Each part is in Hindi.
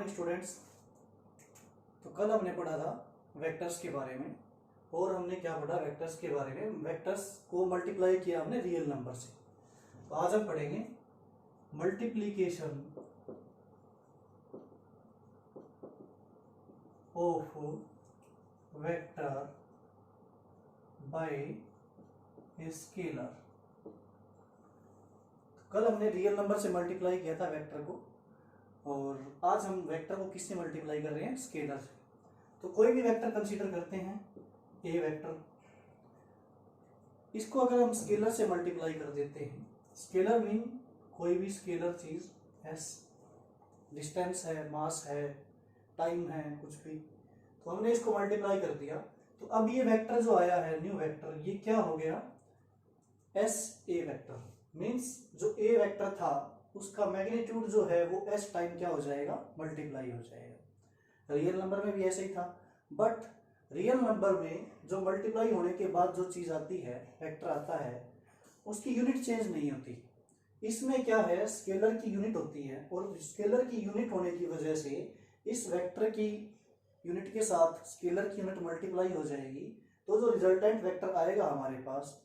Morning students. तो कल हमने पढ़ा था वेक्टर्स के बारे में और हमने क्या पढ़ा वेक्टर्स के बारे में, वेक्टर्स को मल्टीप्लाई किया हमने रियल नंबर से। तो आज हम पढ़ेंगे multiplication of vector by scalar. कल हमने रियल नंबर से मल्टीप्लाई किया था वेक्टर को और आज हम वेक्टर को किससे मल्टीप्लाई कर रहे हैं, स्केलर से। तो कोई भी वेक्टर कंसीडर करते हैं, ए वेक्टर, इसको अगर हम स्केलर से मल्टीप्लाई कर देते हैं, स्केलर मीन कोई भी स्केलर चीज, एस डिस्टेंस है, मास है, टाइम है, कुछ भी, तो हमने इसको मल्टीप्लाई कर दिया। तो अब ये वेक्टर जो आया है न्यू वेक्टर, ये क्या हो गया, एस ए वेक्टर। मीन्स जो ए वेक्टर था उसका मैग्नीट्यूड जो है वो एस टाइम क्या हो जाएगा, मल्टीप्लाई हो जाएगा। रियल नंबर में भी ऐसे ही था, बट रियल नंबर में जो मल्टीप्लाई होने के बाद जो चीज आती है, वेक्टर आता है, उसकी यूनिट चेंज नहीं होती। इसमें क्या है, स्केलर की यूनिट होती है और स्केलर की यूनिट होने की वजह से इस वेक्टर की यूनिट के साथ स्केलर की यूनिट मल्टीप्लाई हो जाएगी। तो जो रिजल्टेंट वेक्टर आएगा हमारे पास,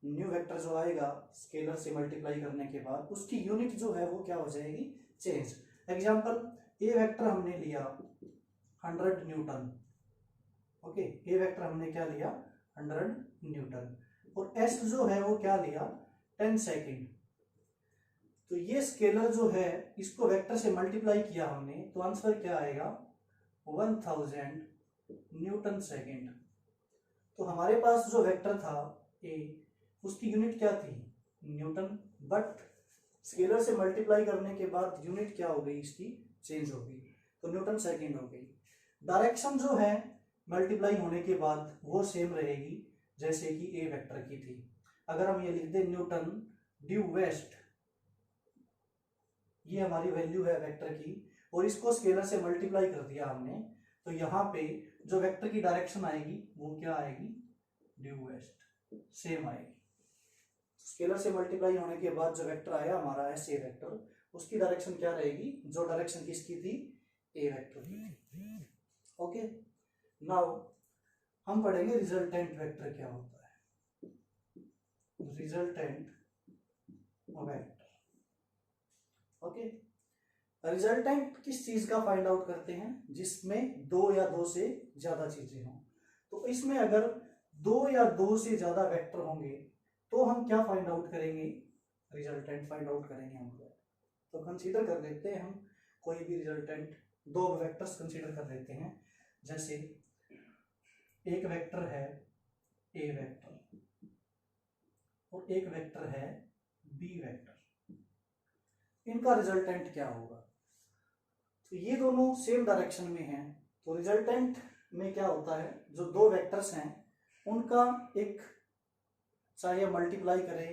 न्यू वेक्टर जो आएगा स्केलर से मल्टीप्लाई करने के बाद, उसकी यूनिट जो है वो क्या हो जाएगी, चेंज। एग्जांपल, ए वेक्टर हमने लिया 100 न्यूटन, ओके, ए वेक्टर हमने क्या लिया, 100 न्यूटन, और एस जो है वो क्या लिया, 10 सेकेंड। तो ये स्केलर जो है इसको वेक्टर से मल्टीप्लाई किया हमने, तो आंसर क्या आएगा, 1000 न्यूटन सेकेंड। तो हमारे पास जो वेक्टर था ए, उसकी यूनिट क्या थी, न्यूटन, बट स्केलर से मल्टीप्लाई करने के बाद यूनिट क्या हो गई, इसकी चेंज हो गई, तो न्यूटन सेकेंड हो गई। डायरेक्शन जो है मल्टीप्लाई होने के बाद वो सेम रहेगी जैसे कि ए वेक्टर की थी। अगर हम ये लिख दें न्यूटन ड्यू वेस्ट, ये हमारी वैल्यू है वेक्टर की, और इसको स्केलर से मल्टीप्लाई कर दिया हमने, तो यहाँ पे जो वेक्टर की डायरेक्शन आएगी वो क्या आएगी, ड्यू वेस्ट, सेम आएगी। स्केलर से मल्टीप्लाई होने के बाद जो वेक्टर आया हमारा एस ए वेक्टर, उसकी डायरेक्शन क्या रहेगी, जो डायरेक्शन किसकी थी, ए वेक्टर की थी। ओके, नाउ हम पढ़ेंगे रिजल्टेंट वेक्टर क्या होता है। रिजल्टेंट वेक्टर, ओके, रिजल्टेंट किस चीज का फाइंड आउट करते हैं, जिसमें दो या दो से ज्यादा चीजें हों। तो इसमें अगर दो या दो से ज्यादा वेक्टर होंगे तो हम क्या फाइंड आउट करेंगे, रिजल्टेंट फाइंड आउट करेंगे हम लोग। तो कंसीडर कर लेते हैं हम कोई भी रिजल्टेंट, दो वेक्टर्स कंसीडर कर लेते हैं। जैसे एक वेक्टर है ए वेक्टर और एक वेक्टर है बी वेक्टर, इनका रिजल्टेंट क्या होगा। तो ये दोनों सेम डायरेक्शन में हैं, तो रिजल्टेंट में क्या होता है, जो दो वेक्टर्स हैं उनका एक, चाहे मल्टीप्लाई करें,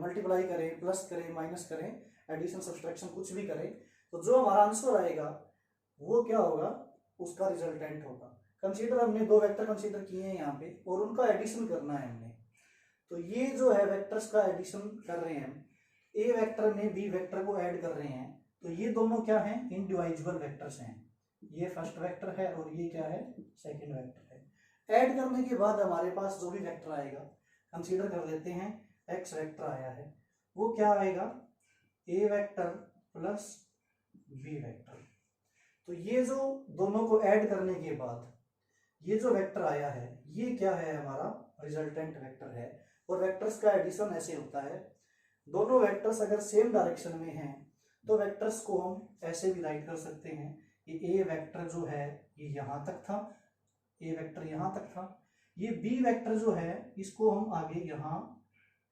मल्टीप्लाई करें, प्लस करें, माइनस करें, एडिशन सब्सट्रैक्शन कुछ भी करें, तो जो हमारा आंसर आएगा वो क्या होगा, उसका रिजल्टेंट होगा। कंसीडर हमने दो वेक्टर कंसीडर किए हैं यहाँ पे और उनका एडिशन करना है हमने, तो ये जो है वेक्टर्स का एडिशन कर रहे हैं, ए वेक्टर में बी वेक्टर को ऐड कर रहे हैं, तो ये दोनों क्या हैं, इंडिविजुअल वेक्टर्स हैं। ये फर्स्ट वेक्टर है और ये क्या है, सेकेंड वेक्टर है। ऐड करने के बाद हमारे पास जो भी वेक्टर आएगा, कंसीडर कर लेते हैं एक्स वेक्टर आया है, वो क्या आएगा, ए वेक्टर प्लस बी वेक्टर। तो ये जो दोनों को ऐड करने के बाद ये जो वेक्टर आया है, ये क्या है, हमारा रिजल्टेंट वेक्टर है। और वेक्टर्स का एडिशन ऐसे होता है, दोनों वेक्टर्स अगर सेम डायरेक्शन में हैं तो वेक्टर्स को हम ऐसे भी राइट कर सकते हैं कि ए वेक्टर जो है ये यहाँ तक था, ए वेक्टर यहाँ तक था, ये बी वेक्टर जो है इसको हम आगे यहाँ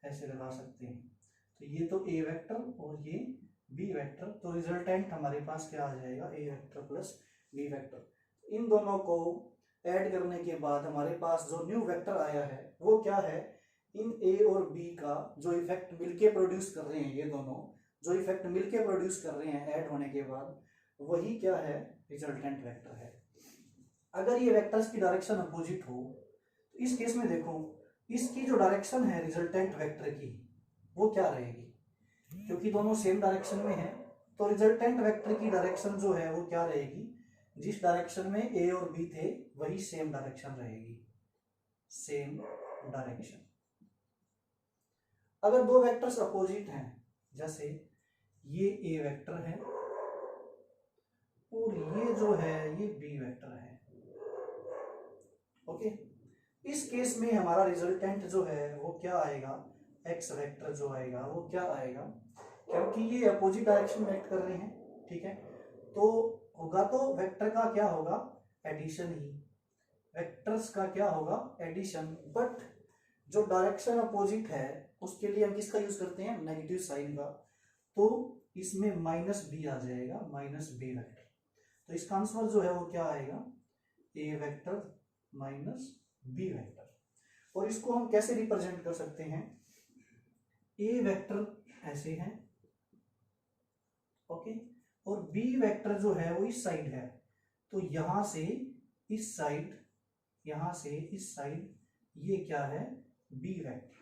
ऐसे लगा सकते हैं। तो ये तो ए वेक्टर और ये बी वेक्टर, तो रिजल्टेंट हमारे पास क्या आ जाएगा, ए वेक्टर प्लस बी वेक्टर। इन दोनों को ऐड करने के बाद हमारे पास जो न्यू वेक्टर आया है वो क्या है, इन ए और बी का जो इफेक्ट मिलके प्रोड्यूस कर रहे हैं, ये दोनों जो इफेक्ट मिलके प्रोड्यूस कर रहे हैं ऐड होने के बाद, वही क्या है, रिजल्टेंट वेक्टर है। अगर ये वेक्टर्स की डायरेक्शन अपोजिट हो, तो इस केस में देखो इसकी जो डायरेक्शन है रिजल्टेंट वेक्टर की वो क्या रहेगी, क्योंकि दोनों सेम डायरेक्शन में है तो रिजल्टेंट वेक्टर की डायरेक्शन जो है वो क्या रहेगी, जिस डायरेक्शन में ए और बी थे वही सेम डायरेक्शन रहेगी, सेम डायरेक्शन। अगर दो वेक्टर्स अपोजिट हैं, जैसे ये ए वेक्टर है और ये जो है ये बी वेक्टर है, ओके, इस केस में हमारा रिजल्टेंट जो है वो क्या आएगा, एक्स वेक्टर जो आएगा वो क्या आएगा, क्योंकि ये अपोजिट डायरेक्शन में एक्ट कर रहे हैं, ठीक है, तो होगा तो वेक्टर का क्या होगा, एडिशन ही, वेक्टर्स का क्या होगा, एडिशन। बट जो डायरेक्शन अपोजिट है उसके लिए हम किसका यूज करते हैं, नेगेटिव साइन का, तो इसमें माइनस बी आ जाएगा, माइनस बी वेक्टर। तो इसका आंसर जो है वो क्या आएगा, ए वेक्टर माइनस बी वेक्टर। और इसको हम कैसे रिप्रेजेंट कर सकते हैं, ए वेक्टर ऐसे है, ओके, और बी वेक्टर जो है वो इस साइड है, तो यहां से इस साइड, यहां से इस साइड, ये क्या है, बी वेक्टर।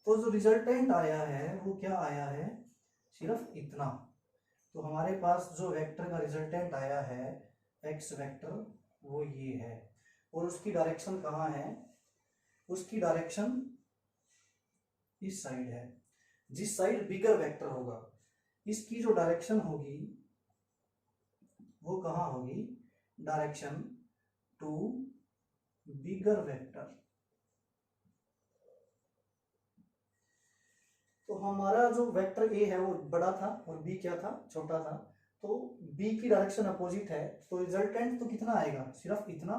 तो जो रिजल्टेंट आया है वो क्या आया है, सिर्फ इतना। तो हमारे पास जो वेक्टर का रिजल्टेंट आया है एक्स वेक्टर वो ये है, और उसकी डायरेक्शन कहाँ है, उसकी डायरेक्शन इस साइड है, जिस साइड बिगर वेक्टर होगा इसकी जो डायरेक्शन होगी वो कहाँ होगी, डायरेक्शन टू बिगर वेक्टर। तो हमारा जो वेक्टर ए है वो बड़ा था और बी क्या था, छोटा था, तो बी की डायरेक्शन अपोजिट है, तो रिजल्टेंट तो कितना आएगा, सिर्फ इतना।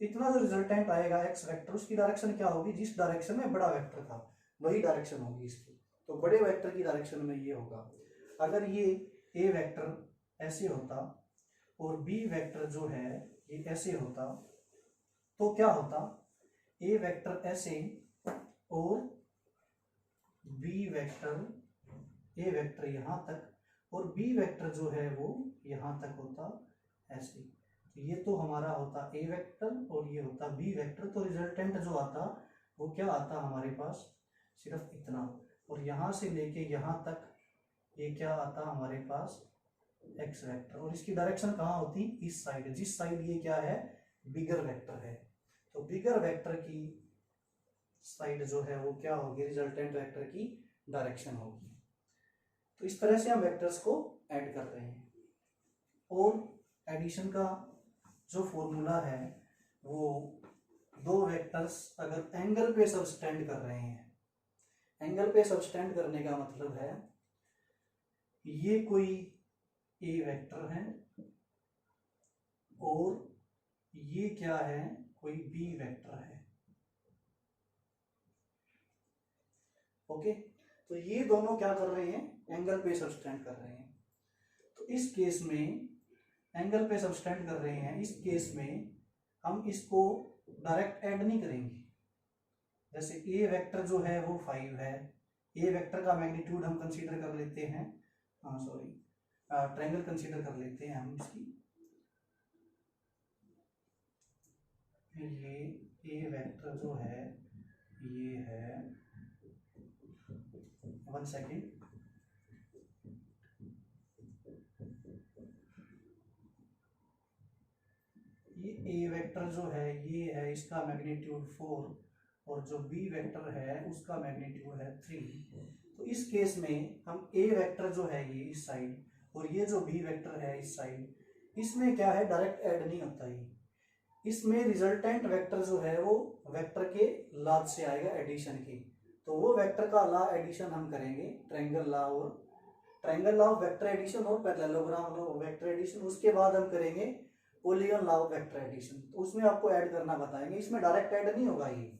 इतना जो रिजल्टेंट आएगा एक्स वेक्टर, उसकी डायरेक्शन क्या होगी, जिस डायरेक्शन में बड़ा वेक्टर था वही डायरेक्शन होगी इसकी, तो बड़े वेक्टर की डायरेक्शन में ये होगा। अगर ये ए वेक्टर ऐसे होता और बी वेक्टर जो है ये ऐसे होता, तो क्या होता, ए वेक्टर ऐसे और बी वेक्टर, ए वेक्टर यहां तक और बी वेक्टर जो है वो यहां तक होता ऐसे। तो ये तो हमारा होता ए वेक्टर और ये होता बी वेक्टर, तो रिजल्टेंट जो आता वो क्या आता हमारे पास, सिर्फ इतना। और यहां से लेके यहां तक ये क्या आता हमारे पास, एक्स वेक्टर, और इसकी डायरेक्शन कहाँ होती, इस साइड, जिस साइड ये क्या है, बिगर वेक्टर है। तो बिगर वेक्टर की साइड जो है वो क्या होगी, रिजल्टेंट वेक्टर की डायरेक्शन होगी। तो इस तरह से हम वेक्टर्स को ऐड कर रहे हैं। और एडिशन का जो फॉर्मूला है वो, दो वेक्टर्स अगर एंगल पे सबटेंड कर रहे हैं, एंगल पे सबटेंड करने का मतलब है ये कोई ए वेक्टर है और ये क्या है, कोई बी वेक्टर है, ओके, तो ये दोनों क्या कर रहे हैं, एंगल पे सबटेंड कर रहे हैं। तो इस केस में एंगल पे सबटेंड कर रहे हैं, इस केस में हम इसको डायरेक्ट ऐड नहीं करेंगे। जैसे ए वेक्टर जो है वो 5 है, ए वेक्टर का मैग्नीट्यूड हम कंसीडर कर लेते हैं, हाँ सॉरी, ट्रायंगल कंसीडर कर लेते हैं हम इसकी, ये ए वेक्टर जो है ये है, 1 सेकेंड, ये ए वेक्टर जो है ये है, इसका मैग्नीट्यूड 4 और जो बी वेक्टर है उसका मैग्नीट्यूड है 3। तो इस केस में हम ए वेक्टर जो है ये इस साइड और ये जो बी वेक्टर है इस साइड, इसमें क्या है, डायरेक्ट ऐड नहीं होता है, इसमें रिजल्टेंट वेक्टर जो है वो वेक्टर के लाभ से आएगा, एडिशन की। तो वो वेक्टर का लॉ एडिशन हम करेंगे, ट्रायंगल लॉ, और triangle law of vector addition और parallelogram law of vector addition, उसके बाद हम करेंगे polygon law of vector addition, तो उसमें आपको ऐड करना बताएंगे। इसमें डायरेक्ट ऐड नहीं होगा, ये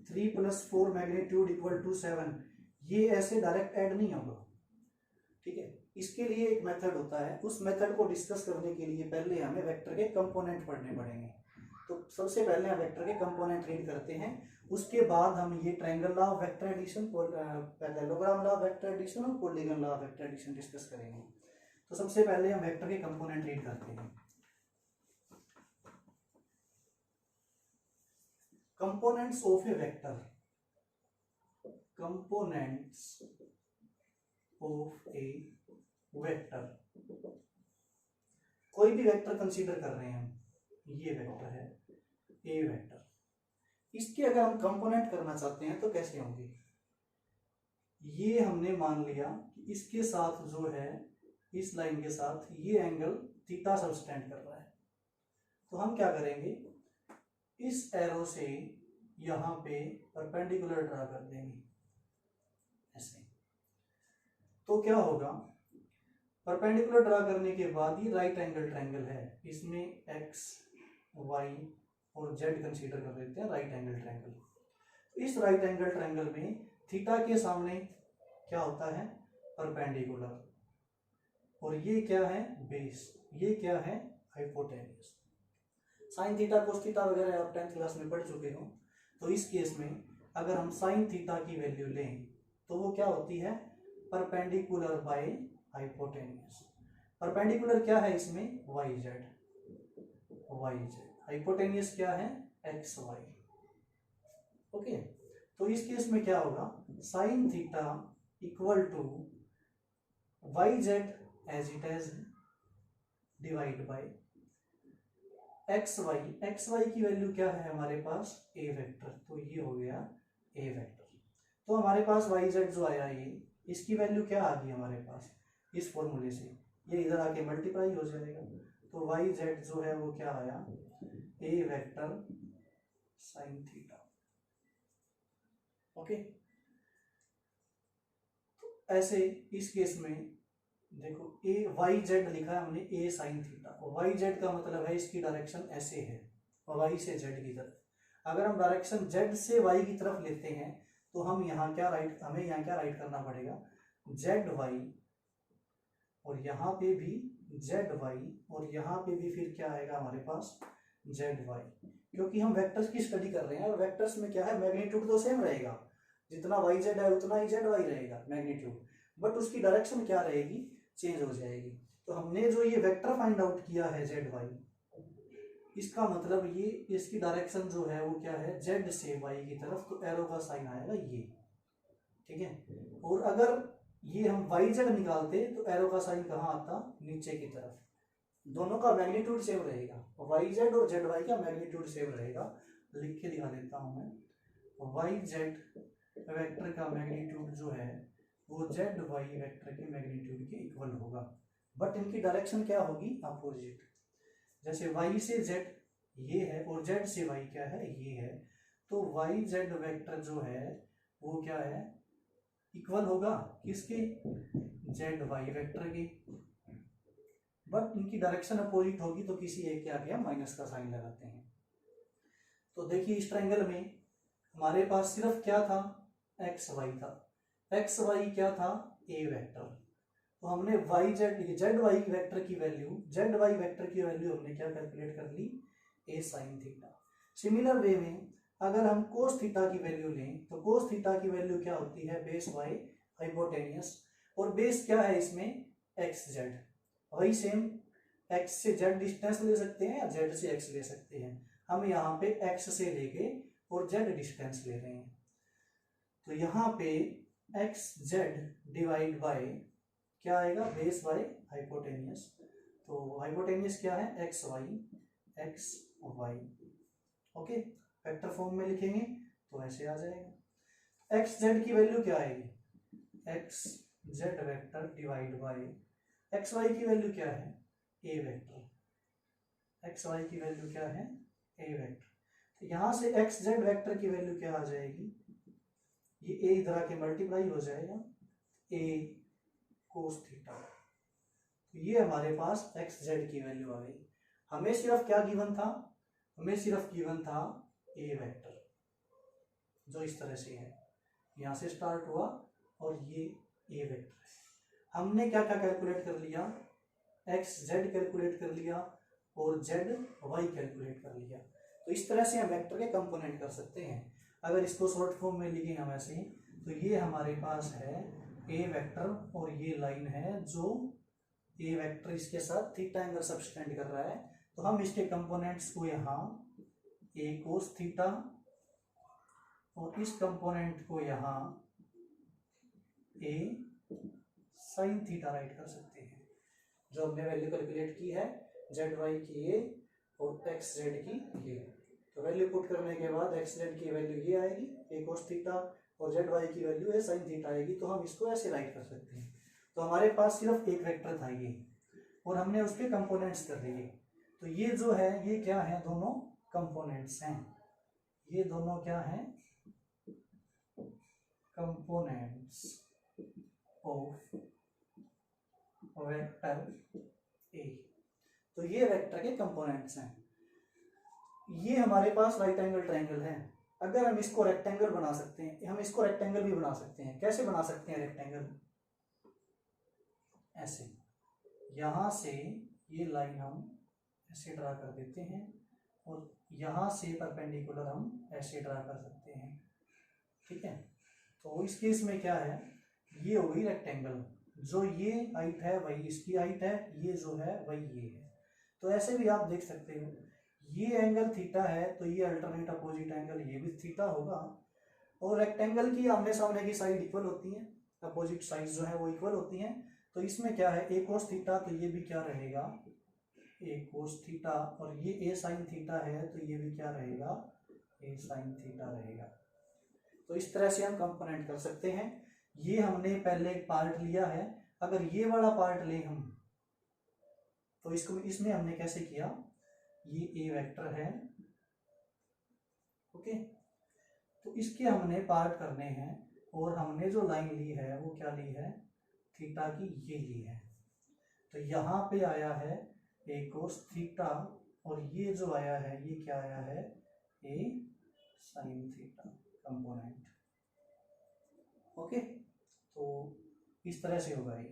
3 + 4 मैग्नीट्यूड इक्वल टू 7, ये ऐसे डायरेक्ट ऐड नहीं होगा, ठीक है। इसके लिए एक मेथड होता है, उस मेथड को डिस्कस करने के लिए पहले हमें वेक्टर के कंपोनेंट पढ़ने पड़ेंगे। तो सबसे पहले हम वेक्टर के कंपोनेंट रीड करते हैं, उसके बाद हम ये triangle law of vector addition, parallelogram law of vector addition और polygon law of vector addition discuss करेंगे। तो सबसे पहले हम वेक्टर के कंपोनेंट रीड करते हैं। Components of A vector, components of A vector, कोई भी वेक्टर कंसीडर कर रहे हैं हम, ये वेक्टर है ए वेक्टर, इसके अगर हम कंपोनेंट करना चाहते हैं तो कैसे होंगे, ये हमने मान लिया कि इसके साथ जो है, इस लाइन के साथ ये एंगल थीटा सबटेंड कर रहा है, तो हम क्या करेंगे, इस एरो से यहां पे परपेंडिकुलर ड्रा कर देंगे ऐसे। तो क्या होगा, परपेंडिकुलर ड्रा करने के बाद ये राइट एंगल ट्रायंगल है, इसमें एक्स वाई और जेड कंसीडर कर लेते हैं राइट एंगल ट्रायंगल। इस राइट एंगल ट्रायंगल में थीटा के सामने क्या होता है, परपेंडिकुलर, और ये क्या है बेस, ये क्या है hypotenuse. Sine theta cos theta वगैरह आप 10th क्लास में पढ़ चुके हो। तो इस केस में अगर हम साइन थीटा की वैल्यू लें तो वो क्या होती है, परपेंडिकुलर बाय हाइपोटेन्यूज। परपेंडिकुलर क्या है इसमें, वाई जेड, हाइपोटेन्यूज क्या है, एक्स वाई। ओके, तो इस केस में क्या होगा, sine theta equal to Y Z as it as divide by X Y की वैल्यू क्या है हमारे पास, ए वेक्टर, तो ये हो गया ए वेक्टर। तो हमारे पास वाई जेड जो आया ये, इसकी वैल्यू क्या आ गई हमारे पास, इस फॉर्मूले से ये इधर आके मल्टीप्लाई हो जाएगा, तो वाई जेड जो है वो क्या आया, ए वेक्टर साइन थीटा। ओके, ऐसे इस केस में देखो ए वाई जेड लिखा है हमने, ए साइन थीटा, वाई जेड का मतलब है इसकी डायरेक्शन ऐसे है, वाई से जेड की तरफ। अगर हम डायरेक्शन जेड से वाई की तरफ लेते हैं तो हम यहाँ क्या राइट, हमें यहाँ क्या राइट करना पड़ेगा, जेड वाई, और यहाँ पे भी जेड वाई, और यहाँ पे भी फिर क्या आएगा हमारे पास, जेड वाई, क्योंकि हम वेक्टर्स की स्टडी कर रहे हैं और वेक्टर्स में क्या है, मैग्नीट्यूड तो सेम रहेगा, जितना वाई जेड है उतना ही जेड वाई रहेगा मैग्नीट्यूड, बट उसकी डायरेक्शन क्या रहेगी, चेंज हो जाएगी। तो हमने जो ये वेक्टर फाइंड आउट किया है जेड वाई, इसका मतलब ये इसकी डायरेक्शन जो है वो क्या है, जेड से वाई की तरफ, तो एरो का साइन आएगा ये, ठीक है। और अगर ये हम वाई जेड निकालते तो एरो का साइन कहाँ आता, नीचे की तरफ, दोनों का मैग्नीट्यूड सेम रहेगा, वाई जेड और जेड वाई का मैग्नीट्यूड सेम रहेगा। लिख के दिखा देता हूं मैं, वाई जेड वेक्टर का मैग्नीट्यूड जो है वो जेड वाई वेक्टर के मैग्नीट्यूड के इक्वल होगा, बट इनकी डायरेक्शन क्या होगी, अपोजिट। जैसे y से z ये है और z से y क्या है, ये है, तो y z वेक्टर जो है वो क्या है, इक्वल होगा किसके, z y वेक्टर के, बट इनकी डायरेक्शन अपोजिट होगी, तो किसी एक के आगे हम माइनस का साइन लगाते हैं। तो देखिए इस ट्रायंगल में हमारे पास सिर्फ क्या था, एक्स वाई था, एक्स वाई क्या था, ए वेक्टर, तो हमने Y Z, Z Y vector की वैल्यू, जेड वाई वेक्टर की वैल्यू हमने क्या कैलकुलेट कर ली, A sine theta. Similar way में अगर हम कोस थीटा की वैल्यू लें तो कोस थीटा की वैल्यू क्या होती है, बेस वाई हाइपोटेनियस, और बेस क्या है इसमें, एक्स जेड, वही सेम एक्स से जेड डिस्टेंस ले सकते हैं या जेड से एक्स ले सकते हैं, हम यहाँ पे एक्स से लेके और जेड डिस्टेंस ले रहे हैं, तो यहाँ पे एक्स जेड डिवाइड बाय क्या आएगा, बेस बाय हाइपोटेनियस, तो हाइपोटेनियस क्या है, X Y. Okay, vector form में लिखेंगे तो ऐसे आ जाएगा, एक्स जेड की वैल्यू क्या आएगी, X Z vector divide by X Y की वैल्यू क्या है, ए वेक्टर, एक्स वाई की वैल्यू क्या है, ए वेक्टर, तो यहां से एक्स जेड वेक्टर की वैल्यू क्या आ जाएगी, ये ए इधर आके मल्टीप्लाई हो जाएगा, ए कोस थीटा, तो ये हमारे पास एक्स जेड की वैल्यू आ गई। हमें सिर्फ क्या गिवन था, हमें सिर्फ गिवन था ए वेक्टर, जो इस तरह से है, यहां से स्टार्ट हुआ और ये ए वेक्टर है। हमने क्या क्या कैलकुलेट कर लिया, एक्स जेड कैलकुलेट कर लिया और जेड वाई कैलकुलेट कर लिया, तो इस तरह से हम वेक्टर के कंपोनेंट कर सकते हैं। अगर इसको शॉर्ट फॉर्म में लिखें हम ऐसे, तो ये हमारे पास है ए वेक्टर और ये लाइन है जो ए वेक्टर इसके साथ थीटा एंगल सबटेंड कर रहा है, तो हम इसके कंपोनेंट्स को यहाँ ए कोस थीटा और इस कंपोनेंट को यहाँ ए साइन थीटा राइट कर सकते हैं। जो हमने वैल्यू कैलकुलेट की है जेड वाई की ये और एक्स जेड की ये, तो वैल्यू पुट करने के बाद एक्स जेड की वैल्यू ये आएगी ए कोस थीटा और जेड वाई की वैल्यू है साइन थीटा आएगी। तो हम इसको ऐसे राइट कर सकते हैं। तो हमारे पास सिर्फ एक वेक्टर था ये और हमने उसके कंपोनेंट्स कर दिए। तो ये जो है ये क्या है, दोनों कंपोनेंट्स हैं। ये दोनों क्या हैं, कंपोनेंट्स ऑफ वेक्टर ए। तो ये वेक्टर के कंपोनेंट्स हैं। ये हमारे पास राइट एंगल ट्रायंगल है। अगर हम इसको रेक्टेंगल बना सकते हैं, हम इसको रेक्टेंगल भी बना सकते हैं। कैसे बना सकते हैं रेक्टेंगल, ऐसे यहां से ये लाइन हम ऐसे ड्रा कर देते हैं और यहां से परपेंडिकुलर हम ऐसे ड्रा कर सकते हैं, ठीक है। तो इस केस में क्या है, ये हो गई रेक्टेंगल। जो ये हाइट है वही इसकी हाइट है, ये जो है वही ये है। तो ऐसे भी आप देख सकते हो, ये एंगल थीटा है तो ये अल्टरनेट अपोजिट एंगल ये भी थीटा होगा। और रेक्टेंगल की आमने सामने की साइड इक्वल होती है, अपोजिट साइड जो है वो इक्वल होती हैं। तो इसमें क्या है, ए कोस थीटा, तो ये भी क्या रहेगा ए कोस थीटा, और ये ए साइन थीटा है तो ये भी क्या रहेगा ए साइन थीटा रहेगा। तो इस तरह से हम कंपोनेंट कर सकते हैं। ये हमने पहले एक पार्ट लिया है। अगर ये वाला पार्ट ले हम, तो इसको इसमें हमने कैसे किया, ये ए वेक्टर है, ओके। तो इसके हमने पार्ट करने हैं और हमने जो लाइन ली है वो क्या ली है, थीटा की ये ली है। तो यहाँ पे आया है ए कोस थीटा और ये जो आया है ये क्या आया है, ए साइन थीटा कंपोनेंट, ओके। तो इस तरह से होगा ये।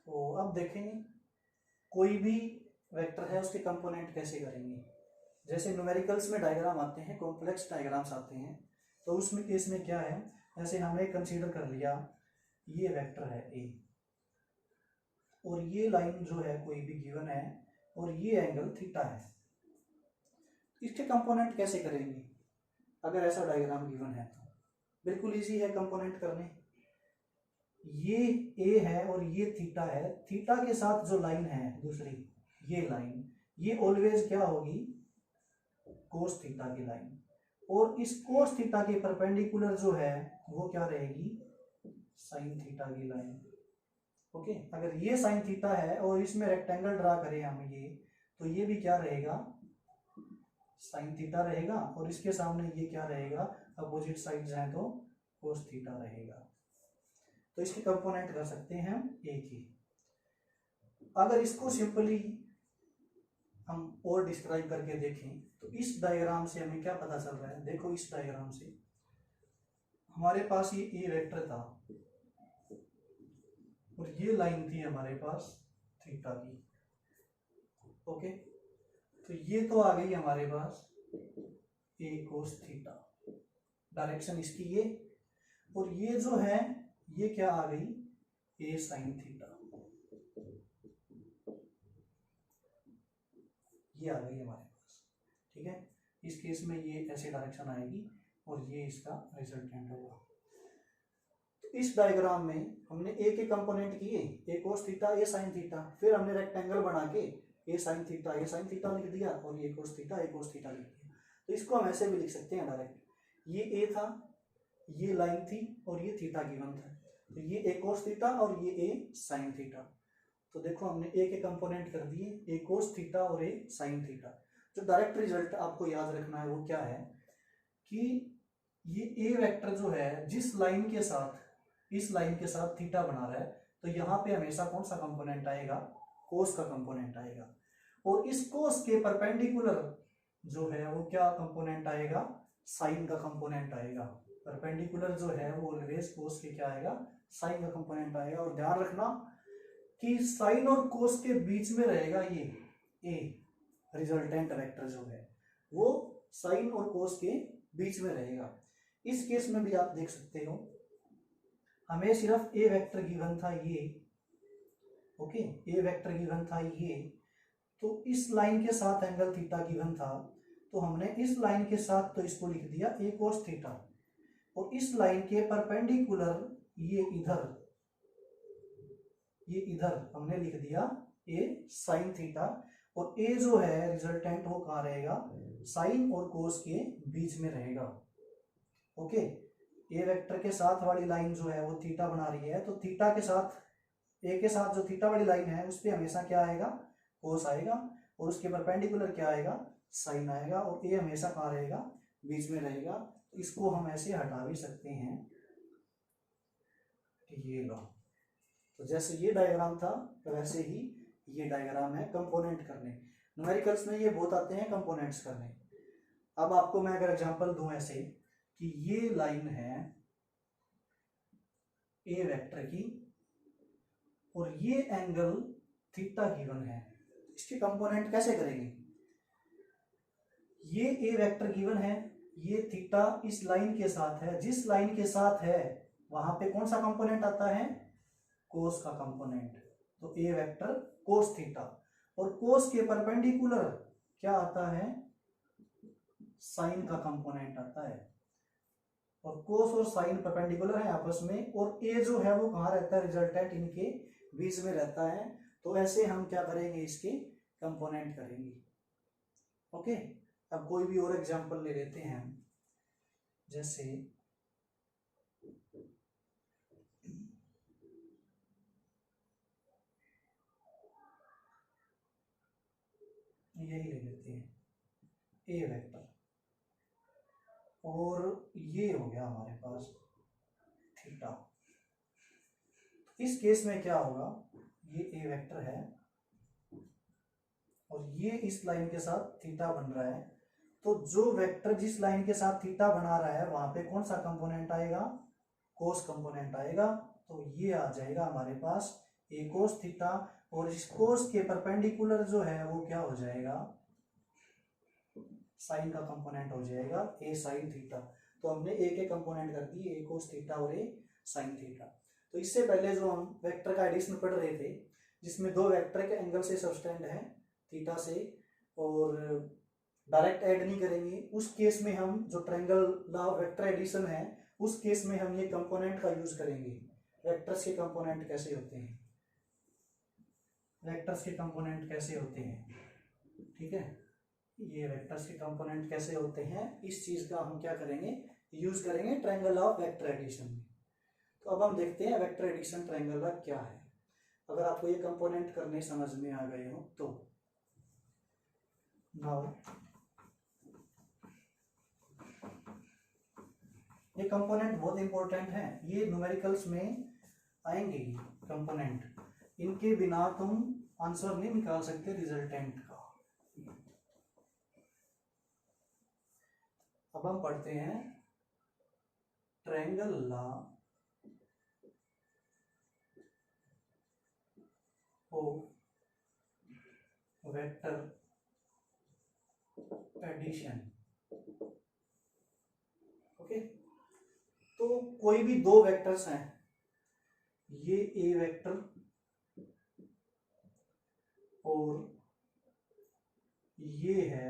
तो अब देखेंगे कोई भी वेक्टर है उसके कंपोनेंट कैसे करेंगे। जैसे न्यूमेरिकल्स में डायग्राम आते हैं, कॉम्प्लेक्स डायग्राम्स आते हैं, तो उसमें केस में क्या है, जैसे हमने कंसीडर कर लिया ये वेक्टर है ए और ये लाइन जो है कोई भी गिवन है और ये एंगल थीटा है। इसके कंपोनेंट कैसे करेंगे अगर ऐसा डायग्राम गिवन है, तो बिल्कुल इजी है कंपोनेंट करने। ये ए है और ये थीटा है, थीटा के साथ जो लाइन है दूसरी ये लाइन, ये ऑलवेज क्या होगी, कोस थीटा की लाइन। और इस कोस थीटा के परपेंडिकुलर जो है वो क्या रहेगी, साइन थीटा की लाइन, ओके। अगर ये साइन थीटा है और इसमें रेक्टेंगल ड्रा करें हम ये, तो ये भी क्या रहेगा, साइन थीटा रहेगा और इसके सामने ये क्या रहेगा, अपोजिट साइड्स हैं तो कोस थीटा रहेगा। तो इसके कंपोनेंट कर सकते हैं हम एक ही। अगर इसको सिंपली हम और डिस्क्राइब करके देखें तो इस डायग्राम से हमें क्या पता चल रहा है, देखो इस डायग्राम से हमारे पास ये ए वेक्टर था और ये लाइन थी हमारे पास थीटा की, ओके। तो ये तो आ गई हमारे पास ए कोस थीटा, डायरेक्शन इसकी ये, और ये जो है ये क्या आ गई ए साइन थीटा, ये आ गई हमारे पास, ठीक है। इस केस में ये ऐसे डायरेक्शन आएगी और ये इसका रिजल्टेंट होगा। तो इस डायग्राम में हमने ए के कंपोनेंट किए, ए कोस थीटा ए साइन थीटा, फिर हमने रेक्टेंगल बना के ए साइन थीटा लिख दिया और ये कोस थीटा लिख दिया। तो इसको हम ऐसे भी लिख सकते हैं डायरेक्ट, ये ए था, ये लाइन थी और ये थीटा गिवन था, तो ये ए कोस थीटा और ये ए साइन थीटा। तो देखो हमने ए के कंपोनेंट कर दिए, ए कोस थीटा और ए साइन थीटा। जो डायरेक्ट रिजल्ट आपको याद रखना है वो क्या है कि ये ए वेक्टर जो है जिस लाइन के साथ, इस लाइन के साथ थीटा बना रहा है, तो यहाँ पे हमेशा कौन सा कंपोनेंट आएगा, कोस का कंपोनेंट आएगा। और इस कोस के परपेंडिकुलर जो है वो क्या कंपोनेंट आएगा, साइन का कंपोनेंट आएगा। परपेंडिकुलर जो है वो ऑलवेज कोस के क्या आएगा, साइन का कंपोनेंट आएगा। और ध्यान रखना कि साइन और कोस के बीच में रहेगा ये ए, रिजल्टेंट वेक्टर जो है वो साइन और कोस के बीच में रहेगा। इस केस में भी आप देख सकते हो हमें सिर्फ ए वेक्टर गिवन था ये, ओके, ए वेक्टर गिवन था ये, तो इस लाइन के साथ एंगल थीटा गिवन था, तो हमने इस लाइन के साथ तो इसको लिख दिया ए कोस थीटा, और इस लाइन के परपेंडिकुलर ये इधर ये इधर हमने लिख दिया ए साइन थीटा, और ए जो है रिजल्टेंट वो कहाँ रहेगा, साइन और कोस के बीच में रहेगा। ओके, ए वेक्टर के साथ वाली लाइन जो है वो थीटा बना रही है, तो थीटा के साथ, ए के साथ जो थीटा वाली लाइन है उस पर हमेशा क्या आएगा, कोस आएगा, और उसके परपेंडिकुलर क्या आएगा, साइन आएगा, और ए हमेशा कहाँ रहेगा, बीच में रहेगा। तो इसको हम ऐसे हटा भी सकते हैं, ये लो। तो जैसे ये डायग्राम था वैसे ही ये डायग्राम है कंपोनेंट करने। न्यूमेरिकल्स में ये बहुत आते हैं कंपोनेंट्स करने। अब आपको मैं अगर एग्जांपल दूं ऐसे कि ये लाइन है ए वेक्टर की और ये एंगल थीटा गिवन है, इसके कंपोनेंट कैसे करेंगे। ये ए वेक्टर गिवन है, ये थीटा इस लाइन के साथ है, जिस लाइन के साथ है वहां पे कौन सा कंपोनेंट आता है, कोस का कंपोनेंट। तो ए वेक्टर कोस थीटा, और कोस के परपेंडिकुलर क्या आता है, साइन का कंपोनेंट आता है। और कोस और साइन परपेंडिकुलर है आपस में, और ए जो है वो कहाँ रहता है, रिजल्टेंट इनके बीच में रहता है। तो ऐसे हम क्या करेंगे, इसके कंपोनेंट करेंगे। ओके, अब कोई भी और एग्जांपल ले लेते हैं हम, जैसे यही ले लेते हैं ए वेक्टर, और ये हो गया हमारे पास थीटा। इस केस में क्या होगा, ये ए वेक्टर है और ये इस लाइन के साथ थीटा बन रहा है। तो जो वेक्टर जिस लाइन के साथ थीटा बना रहा है वहां पे कौन सा कंपोनेंट आएगा, कोस कंपोनेंट आएगा। तो ये आ जाएगा हमारे पास ए कोस थीटा, और इस कोस के परपेंडिकुलर जो है वो क्या हो जाएगा, साइन का कंपोनेंट हो जाएगा ए साइन थीटा। तो हमने ए के कंपोनेंट कर दिए, ए कोस थीटा और ए साइन थीटा। तो इससे पहले जो हम वेक्टर का एडिशन पढ़ रहे थे, जिसमें दो वेक्टर के एंगल से सबटेंड है थीटा से, और डायरेक्ट ऐड नहीं करेंगे, उस केस में हम जो triangle law of vector addition है उस केस में हम ये कंपोनेंट का यूज करेंगे। वेक्टर्स के कंपोनेंट कैसे होते हैं, वेक्टर्स के कंपोनेंट कैसे होते हैं, ठीक है, ये वेक्टर्स के कंपोनेंट कैसे होते हैं, इस चीज का हम क्या करेंगे, यूज करेंगे ट्रायंगल ऑफ वेक्टर एडिशन में। तो अब हम देखते हैं वेक्टर एडिशन ट्रायंगल का क्या है। अगर आपको ये कंपोनेंट करने समझ में आ गए हो तो नाउ ये कंपोनेंट बहुत इंपॉर्टेंट है, ये न्यूमेरिकल्स में आएंगे कंपोनेंट, इनके बिना तुम आंसर नहीं निकाल सकते रिजल्टेंट का। अब हम पढ़ते हैं triangle law of vector addition. Okay, तो कोई भी दो वेक्टर्स हैं, ये ए वेक्टर और ये है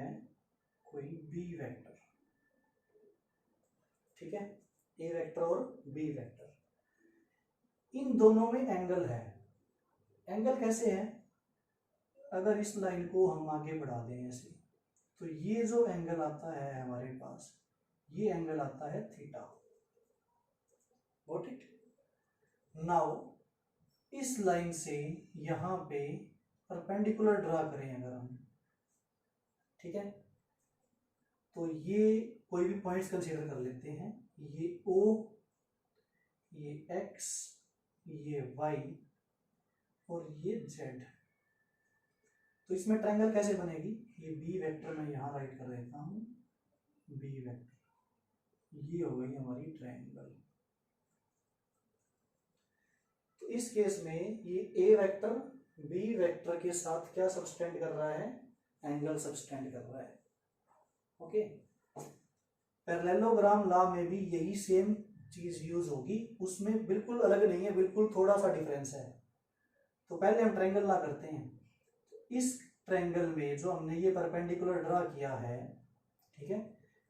कोई बी वेक्टर, ठीक है, ए वेक्टर और बी वेक्टर, इन दोनों में एंगल है। एंगल कैसे है, अगर इस लाइन को हम आगे बढ़ा दें ऐसे, तो ये जो एंगल आता है हमारे पास, ये एंगल आता है थीटा। Got it. नाउ इस लाइन से यहां पे परपेंडिकुलर ड्रा करें अगर हम, ठीक है, तो ये कोई भी पॉइंट्स कंसीडर कर लेते हैं, ये O, ये X, ये Y और ये Z। तो इसमें ट्रायंगल कैसे बनेगी, ये बी वेक्टर मैं यहां राइट कर देता हूं, बी वेक्टर, ये हो गई हमारी ट्रायंगल। तो इस केस में ये ए वेक्टर बी वेक्टर के साथ क्या सबटेंड कर रहा है, एंगल सबटेंड कर रहा है। ओके, पैरेललोग्राम लॉ में भी यही सेम चीज यूज होगी, उसमें बिल्कुल अलग नहीं है, बिल्कुल थोड़ा सा डिफरेंस है। तो पहले हम ट्रायंगल लॉ करते हैं। इस ट्रायंगल में जो हमने ये परपेंडिकुलर ड्रा किया है, ठीक है,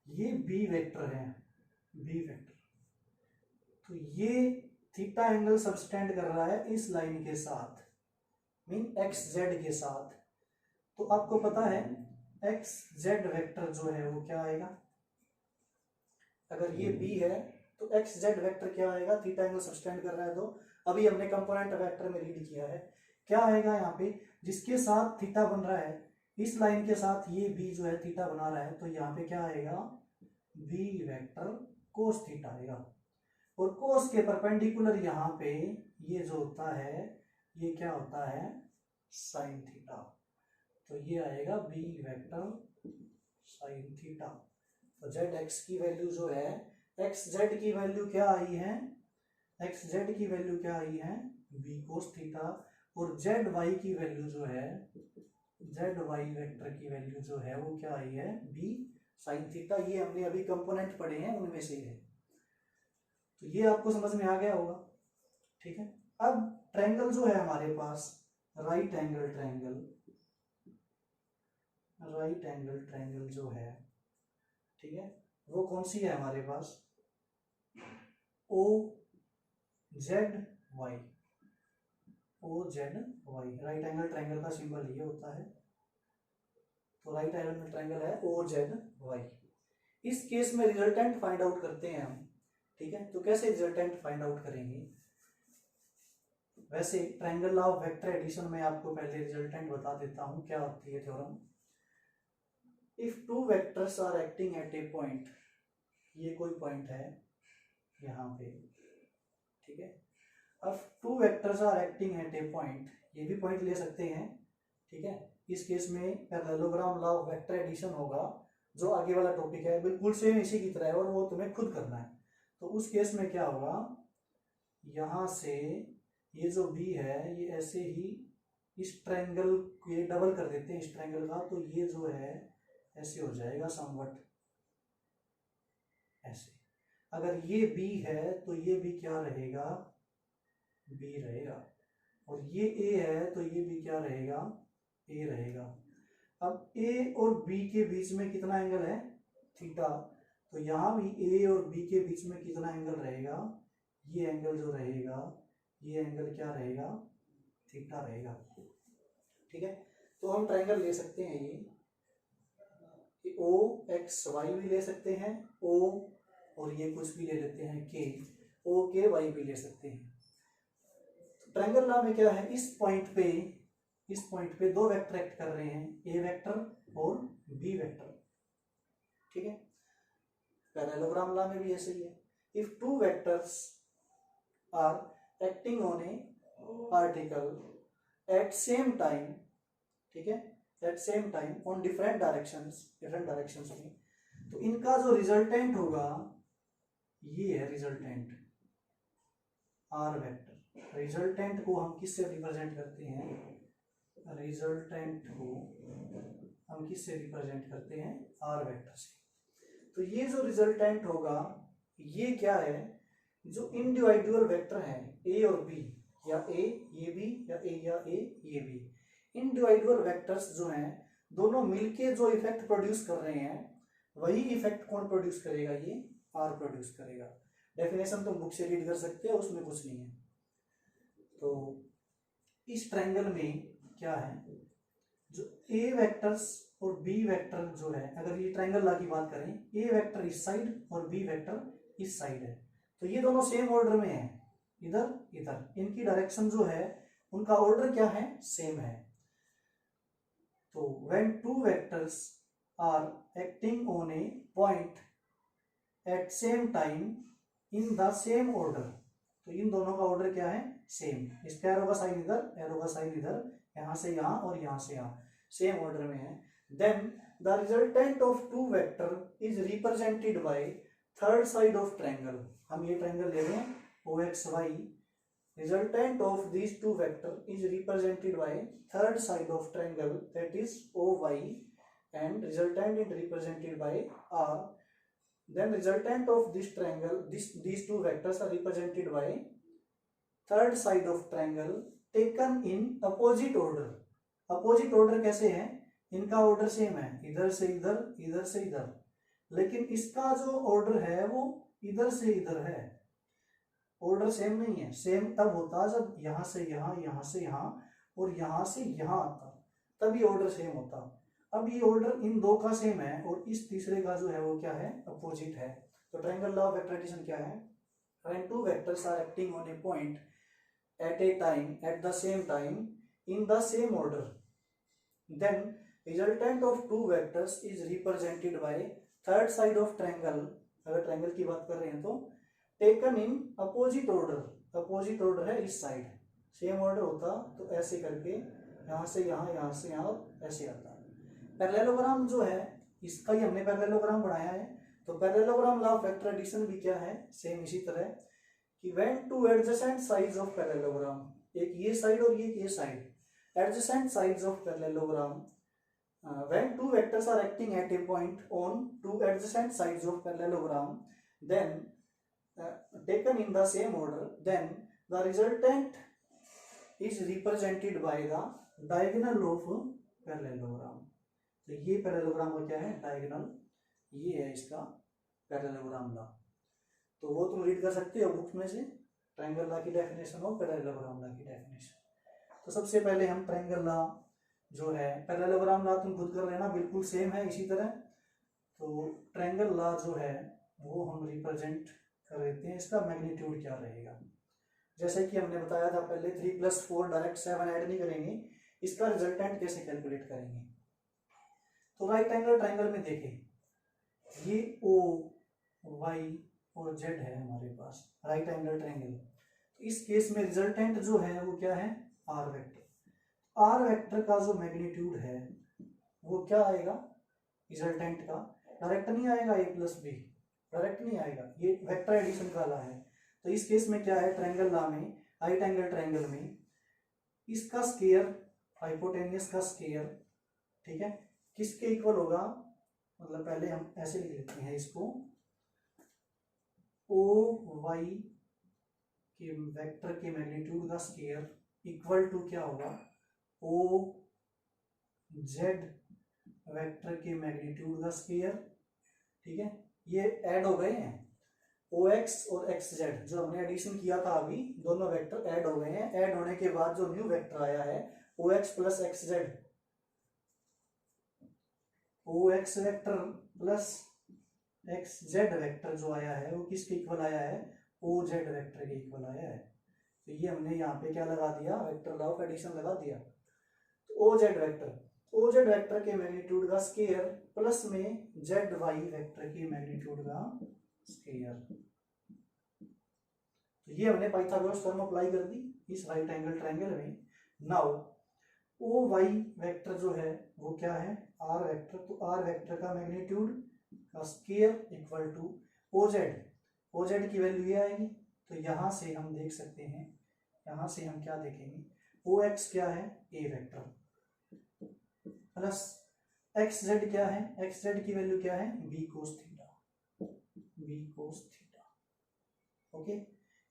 ये बी वेक्टर है, बी वेक्टर, तो ये थीटा एंगल सबटेंड कर रहा है इस लाइन के साथ, मीन एक्स जेड के साथ, तो आपको पता है एक्स जेड वेक्टर जो है वो क्या आएगा, अगर ये बी है तो एक्स जेड वेक्टर क्या आएगा, थीटा एंगल सबटेंड कर रहा है तो अभी हमने कंपोनेंट वेक्टर में रीड किया है, क्या आएगा यहाँ पे, जिसके साथ थीटा बन रहा है इस लाइन के साथ ये बी जो है थीटा बना रहा है, तो यहाँ पे क्या आएगा, बी वेक्टर कोस थीटा आएगा, और कोस के परपेंडिकुलर यहाँ पे ये जो होता है ये क्या होता है, साइन थीटा, तो ये आएगा बी वेक्टर साइन थीटा। तो जेड एक्स की वैल्यू जो है, एक्स जेड की वैल्यू क्या आई है, एक्स जेड की वैल्यू क्या आई है, बी कोस थीटा, और जेड वाई की वैल्यू जो है, जेड वाई वेक्टर की वैल्यू जो है वो क्या आई है, बी साइन थीटा। ये हमने अभी कंपोनेंट पढ़े हैं उनमें से है, तो ये आपको समझ में आ गया होगा, ठीक है। अब ट्रायंगल जो है हमारे पास, right angle triangle, right angle triangle जो है, ठीक है, वो कौन सी है हमारे पास, O Z Y, O Z Y, right angle triangle का सिंबल ये होता है, तो राइट एंगल ट्रायंगल है ओ जेड वाई। इस केस में रिजल्टेंट फाइंड आउट करते हैं हम, ठीक है, तो कैसे रिजल्टेंट फाइंड आउट करेंगे, वैसे triangle law of vector addition में आपको पहले रिजल्टेंट बता देता हूं क्या होती है theorem. If two vectors are acting at a point, ये कोई पॉइंट है यहाँ पे, ठीक है, अब two vectors are acting at a point, ये भी पॉइंट ले सकते हैं, ठीक है, इस केस में parallelogram law of vector addition होगा, जो आगे वाला टॉपिक है बिल्कुल सेम इसी की तरह है और वो तुम्हें खुद करना है। तो उस केस में क्या होगा, यहाँ से ये जो बी है ये ऐसे ही इस ट्रायंगल को ये डबल कर देते हैं इस ट्रायंगल का, तो ये जो है ऐसे हो जाएगा समवट ऐसे। अगर ये बी है तो ये भी क्या रहेगा, बी रहेगा, और ये ए है तो ये भी क्या रहेगा, ए रहेगा। अब ए और बी के बीच में कितना एंगल है, थीटा, तो यहाँ भी ए और बी के बीच में कितना एंगल रहेगा, ये एंगल जो रहेगा ये एंगल क्या रहेगा, थीटा रहेगा, ठीक है। तो हम ट्रायंगल ले सकते हैं ये ओ एक्स वाई भी ले सकते हैं, ओ और ये कुछ भी ले लेते हैं के, ओ के वाई भी ले सकते हैं। ट्रायंगल लॉ में क्या है, इस पॉइंट पे दो वेक्टर एक्ट कर रहे हैं, ए वेक्टर और बी वेक्टर, ठीक है। पैरेललोग्राम लॉ में भी ऐसे ही है, if two vectors are acting on a particle at same time, ठीक है, at same time on different directions में, तो इनका जो रिजल्टेंट होगा ये है रिजल्टेंट आर वेक्टर। रिजल्टेंट को हम किससे रिप्रेजेंट करते हैं, रिजल्टेंट को हम किससे रिप्रेजेंट करते हैं, आर वेक्टर से। तो ये जो रिजल्टेंट होगा ये क्या है, जो इंडिविजुअल वेक्टर हैं ए और बी, या ए ये बी या ए ये बी, इंडिविजुअल वेक्टर्स जो हैं दोनों मिलके जो इफेक्ट प्रोड्यूस कर रहे हैं वही इफेक्ट कौन प्रोड्यूस करेगा, ये आर प्रोड्यूस करेगा। डेफिनेशन तुम बुक से रीड कर सकते हो, उसमें कुछ नहीं है। तो इस ट्रायंगल में क्या है, जो ए वेक्टर्स और बी वेक्टर जो है, अगर ये ट्रायंगल लॉ की बात करें, ए वेक्टर इस साइड और बी वेक्टर इस साइड है, तो ये दोनों सेम ऑर्डर में है, इधर इधर, इनकी डायरेक्शन जो है उनका ऑर्डर क्या है, सेम है। तो when two vectors are acting on a point at same time in the same order, तो इन दोनों का ऑर्डर क्या है, सेम, इसका एरो का साइन इधर, एरो का साइन इधर, यहां से यहां और यहां से यहां, सेम ऑर्डर में है, then the resultant of two vector is represented by third side of triangle. हम ये ट्रायंगल ले रहे हैं O X Y, resultant of these two vector is represented by third side of triangle, that is O Y, and resultant is represented by R, then resultant of this triangle, these two vectors are represented by third side of triangle taken in opposite order। opposite order कैसे है, इनका ऑर्डर सेम है, इधर से इधर, इधर से इधर, लेकिन इसका जो ऑर्डर है वो इधर से इधर है ऑर्डर सेम नहीं है। सेम तब होता जब यहाँ से यहाँ, यहाँ से यहाँ और यहाँ से यहाँ आता, तभी ऑर्डर सेम होता। अब ये ऑर्डर इन दो का सेम है और इस तीसरे का जो है वो क्या है, अपोजिट है। तो triangle law of vector addition क्या है, when two vectors are acting on a point at a time at the same time in the same order, then resultant of two vectors is represented by third side of triangle, अगर ट्रायंगल की बात कर रहे हैं तो taken in opposite order. Opposite order है इस साइड, सेम ऑर्डर होता तो ऐसे करके यहाँ से यहाँ, यहाँ से यहाँ ऐसे आता। पैरेललोग्राम जो है इसका ही हमने पैरेललोग्राम बनाया है। तो parallelogram law of vector addition भी क्या है, सेम इसी तरह कि when two adjacent sides of parallelogram, एक ये साइड और ये side, adjacent sides of parallelogram, when two vectors are acting at a point on two adjacent sides of parallelogram, then taken in the same order, then the resultant is represented by the diagonal of parallelogram। तो ये पैरेललोग्राम का क्या है, डायगोनल, ये है इसका पैरेललोग्राम लॉ। तो वो तुम रीड कर सकते हो बुक में से, ट्रायंगल लॉ की डेफिनेशन और पैरेललोग्राम लॉ की डेफिनेशन। तो सबसे पहले हम ट्रायंगल लॉ जो है, पैरेललोग्राम लॉ तुम खुद कर लेना, बिल्कुल सेम है इसी तरह। तो ट्रायंगल लॉ जो है वो हम रिप्रेजेंट कर देते हैं, इसका मैग्नीट्यूड क्या रहेगा। जैसे कि हमने बताया था पहले 3 + 4 डायरेक्ट 7 ऐड नहीं करेंगे, इसका रिजल्टेंट कैसे कैलकुलेट करेंगे। तो राइट एंगल ट्रायंगल में देखें, ये ओ वाई और जेड है हमारे पास राइट एंगल ट्रायंगल। तो इस केस में रिजल्टेंट जो है वो क्या है, आर वेक्टर। आर वेक्टर का जो मैग्नीट्यूड है वो क्या आएगा, रिजल्टेंट का डायरेक्ट नहीं आएगा, a + b डायरेक्ट नहीं आएगा, ये वेक्टर एडिशन का लॉ है। तो इस केस में क्या है, ट्रायंगल लॉ में, राइट एंगल ट्रायंगल में इसका स्क्वायर, हाइपोटेन्यूस का स्क्वायर, ठीक है, किसके इक्वल होगा, मतलब पहले हम ऐसे लिख लेते हैं इसको, ओ वाई के वेक्टर के मैग्नीट्यूड का स्क्वायर इक्वल टू क्या होगा, ओ जेड वेक्टर के मैग्नीट्यूड का स्क्वायर। ठीक है, ये ऐड हो गए हैं, ओ एक्स और एक्स जेड जो हमने एडिशन किया था अभी, दोनों वेक्टर ऐड हो गए हैं। ऐड होने के बाद जो न्यू वेक्टर आया है O X + X Z, O X vector plus X Z vector जो आया है वो किसके इक्वल आया है, ओ जेड वेक्टर के इक्वल आया है। तो ये हमने यहाँ पे क्या लगा दिया, वेक्टर लॉ ऑफ एडिशन लगा दिया। तो ओ जेड वेक्टर के मैग्नीट्यूड का स्क्वायर प्लस में जेड वाई वेक्टर के मैग्नीट्यूड का स्क्वायर। तो ये हमने पाइथागोरस थ्योरम अप्लाई कर दी इस राइट एंगल ट्रायंगल में। नाउ ओ वाई वेक्टर जो है वो क्या है, आर वेक्टर। तो आर वेक्टर का मैग्नीट्यूड का square equal to O Z की वैल्यू ये आएगी। तो यहाँ से हम देख सकते हैं, यहाँ से हम क्या देखेंगे, ओ एक्स क्या है, A vector, plus X Z क्या है, एक्स जेड की वैल्यू क्या है, B cos theta, okay,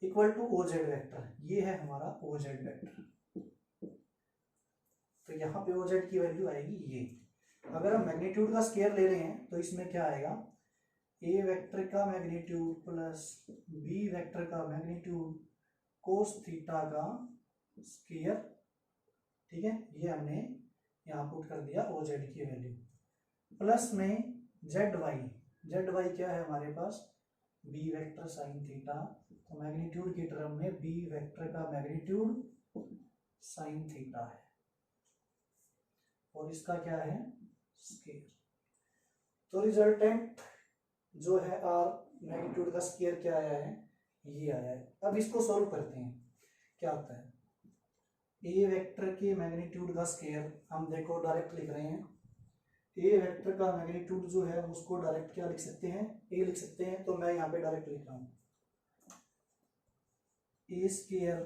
equal to O Z vector. ये है हमारा ओ जेड वेक्टर। तो यहाँ पे ओ जेड की वैल्यू आएगी ये। अगर हम मैग्नीट्यूड का स्क्वायर ले रहे हैं तो इसमें क्या आएगा, ए वेक्टर का मैग्नीट्यूड प्लस बी वेक्टर का मैग्नीट्यूड कोस थीटा का स्क्वायर। ठीक है, ये हमने यहाँ पुट कर दिया ओ जेड की वैल्यू, प्लस में जेड वाई क्या है हमारे पास, बी वेक्टर साइन थीटा। तो मैग्नीट्यूड की टर्म में बी वेक्टर का मैग्नीट्यूड साइन थीटा है और इसका क्या है, स्क्वायर। तो रिजल्टेंट जो है आर मैग्नीट्यूड का स्क्वायर क्या आया है, ये आया है। अब इसको सॉल्व करते हैं, क्या आता है, ए वेक्टर के मैग्नीट्यूड का स्क्वायर हम देखो डायरेक्ट लिख रहे हैं। ए वेक्टर का मैग्नीट्यूड जो है उसको डायरेक्ट क्या लिख सकते हैं, ए लिख सकते हैं। तो मैं यहाँ पे डायरेक्ट लिख रहा हूँ, A square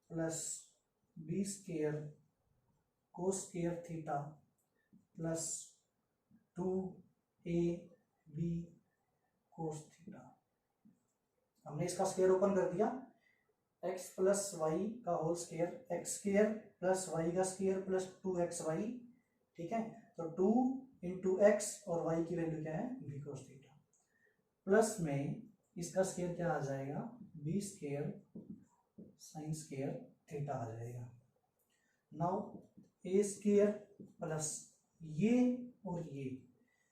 plus B square cos square theta plus 2ab cos theta. हमने इसका स्क्वायर ओपन कर दिया, x + y का whole square, X square plus Y का स्क्वायर प्लस 2xy। ठीक है, तो 2 × x और y की वैल्यू क्या है, b कोस थीटा, प्लस में इसका स्क्वायर क्या आ जाएगा, B square sine square theta आ जाएगा। नाउ ए स्क्वायर प्लस ये और ये,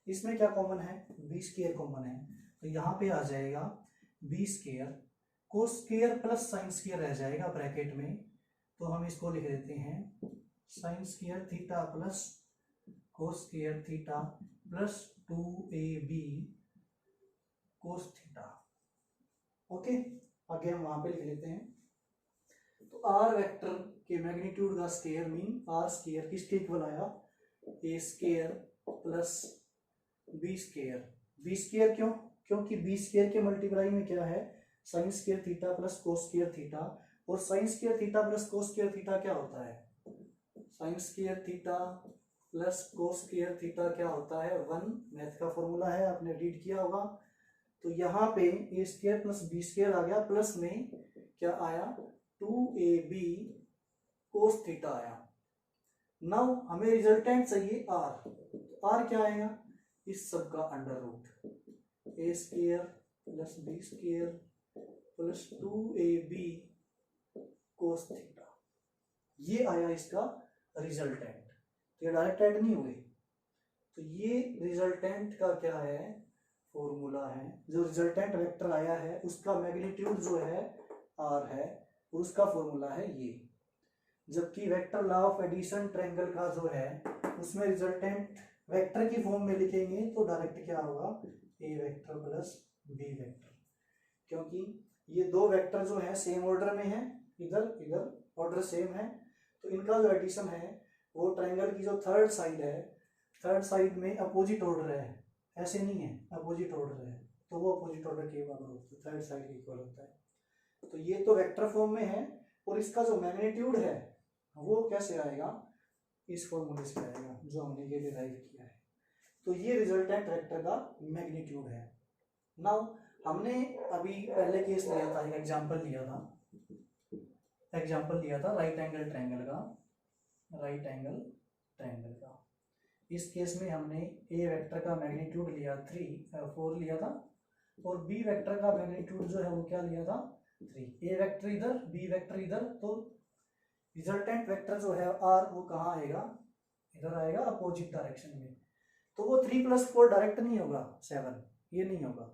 इसमें क्या कॉमन है, बी स्क्वायर कॉमन है, तो यहाँ पे आ जाएगा B square cos square plus sine square रह जाएगा ब्रैकेट में, तो हम इसको लिख देते हैं sine square theta plus cos square theta plus 2ab cos theta. Okay, आगे हम वहां पे लिख लेते हैं। तो आर वेक्टर के मैग्नीट्यूड का स्क्वायर मीन आर स्क्वायर किसके इक्वल आया, A square plus B square. B square क्यों, क्योंकि बी स्क्वायर के मल्टीप्लाई में क्या है, sine square theta plus cos square theta, और sine square theta plus cos square theta क्या होता है, sine square theta plus cos square theta क्या होता है 1, मैथ का फॉर्मूला है, आपने रीड किया होगा। तो यहाँ पे A square plus B square आ गया, प्लस में क्या आया 2ab कोस थीटा आया। नाउ हमें रिजल्टेंट चाहिए आर, तो आर क्या आएगा, इस सब का under root A square plus B square plus 2ab cos theta, ये आया इसका रिजल्टेंट। तो ये डायरेक्ट ऐड नहीं हुए, तो ये रिजल्टेंट का क्या है, फॉर्मूला है। जो रिजल्टेंट वेक्टर आया है उसका मैग्नीट्यूड जो है आर है, उसका फॉर्मूला है ये। जबकि vector law of addition triangle का जो है उसमें रिजल्टेंट वेक्टर की फॉर्म में लिखेंगे तो डायरेक्ट क्या होगा, ए वेक्टर प्लस बी वेक्टर, क्योंकि ये दो वेक्टर जो है सेम ऑर्डर में है, इधर इधर ऑर्डर सेम है, तो इनका जो एडिशन है वो ट्रायंगल की जो थर्ड साइड है, थर्ड साइड में अपोजिट ऑर्डर है, ऐसे नहीं है, अपोजिट ऑर्डर है, तो वो अपोजिट ऑर्डर के बराबर होता है, थर्ड साइड इक्वल होता है। तो ये तो वेक्टर फॉर्म में है, और इसका जो मैग्नीट्यूड है वो कैसे आएगा, इस फॉर्मूले से आएगा जो हमने ये डिराइव किया है। तो ये रिजल्टेंट वेक्टर का मैग्नीट्यूड है। नाउ हमने अभी पहले केस लिया था, एक एग्जांपल लिया था राइट एंगल ट्रायंगल का, राइट एंगल ट्रायंगल का। इस केस में हमने ए वेक्टर का मैग्नीट्यूड लिया 4 लिया था, और बी वेक्टर का मैग्नीट्यूड जो है वो क्या लिया था 3। ए वेक्टर इधर, बी वेक्टर इधर, तो रिजल्टेंट वेक्टर जो है आर वो कहाँ आएगा, इधर आएगा अपोजिट डायरेक्शन में। तो वो 3 + 4 डायरेक्ट नहीं होगा 7, ये नहीं होगा।